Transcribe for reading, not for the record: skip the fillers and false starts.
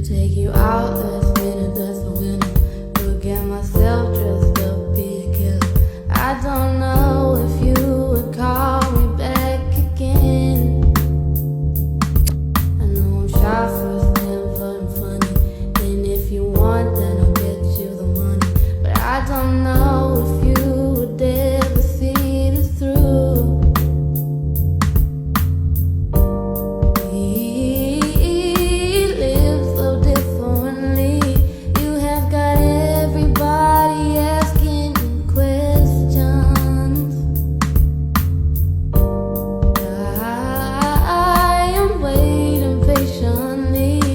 take you out last minute, that's the winner. Look at myself dressed up, be a killer. I don't know if you would call me back again. I know I'm shy first and but I'm funny, and if you want then I'll get you the money. But I don't know if you would ever see this through. Patiently